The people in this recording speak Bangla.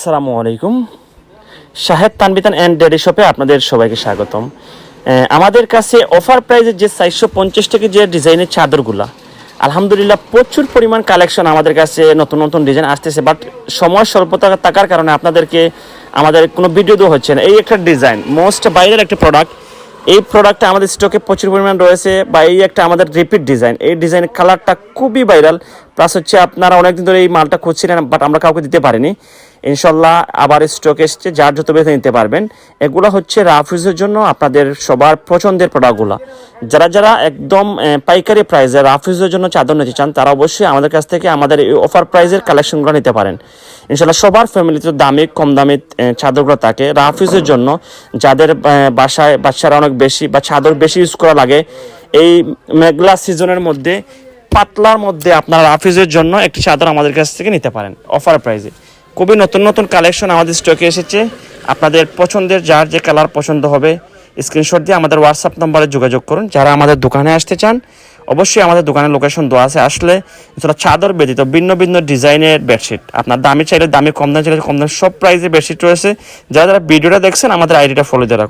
আসসালামু আলাইকুম। শাহেদ তানবিতান অ্যান্ড ডেয়ারি শপে আপনাদের সবাইকে স্বাগতম। আমাদের কাছে অফার প্রাইজের যে 450 টাকা যে ডিজাইনের চাদরগুলা, আলহামদুলিল্লাহ প্রচুর পরিমাণ কালেকশন আমাদের কাছে নতুন নতুন ডিজাইন আসতেছে, বাট সময় স্বল্পতা থাকার কারণে আপনাদেরকে আমাদের কোনো ভিডিও দেওয়া হচ্ছে না। এই একটা ডিজাইন মোস্ট ভাইরাল একটা প্রোডাক্ট, এই প্রোডাক্টটা আমাদের স্টকে প্রচুর পরিমাণ রয়েছে, বা এই একটা আমাদের রিপিট ডিজাইন। এই ডিজাইনের কালারটা খুবই ভাইরাল, প্লাস হচ্ছে আপনারা অনেকদিন ধরে এই মালটা খুঁজছিলেন, বাট আমরা কাউকে দিতে পারিনি। ইনশাল্লাহ আবার স্টক এসছে, যার যত বেশি নিতে পারবেন। এগুলো হচ্ছে রাফ ইউজের জন্য আপনাদের সবার পছন্দের প্রোডাক্টগুলো। যারা যারা একদম পাইকারি প্রাইসে রাফ ইউজের জন্য চাদর নিতে চান, তারা অবশ্যই আমাদের কাছ থেকে আমাদের এই অফার প্রাইজের কালেকশনগুলো নিতে পারেন। ইনশাল্লাহ সবার ফ্যামিলিতে দামি কম দামি চাদরগুলো থাকে রাফ ইউজের জন্য। যাদের বাসায় বাচ্চারা অনেক বেশি বা চাদর বেশি ইউজ করা লাগে, এই মেঘলা সিজনের মধ্যে পাতলার মধ্যে আপনারা রাফ ইউজের জন্য একটি চাদর আমাদের কাছ থেকে নিতে পারেন অফার প্রাইজে। খুবই নতুন নতুন কালেকশন আমাদের স্টকে এসেছে। আপনাদের পছন্দের যার যে কালার পছন্দ হবে স্ক্রিনশট দিয়ে আমাদের হোয়াটসঅ্যাপ নম্বরে যোগাযোগ করুন। যারা আমাদের দোকানে আসতে চান, অবশ্যই আমাদের দোকানের লোকেশন দেওয়া আছে। আসলে চাদর ব্যতীত ভিন্ন ভিন্ন ডিজাইনের বেডশিট, আপনার দামি চাইলে দামি, কম দামি চাইলে কম দামি, সব প্রাইসে বেডশিট রয়েছে। যারা যারা ভিডিওটা দেখছেন আমাদের আইডিটা ফলো দিয়ে রাখুন।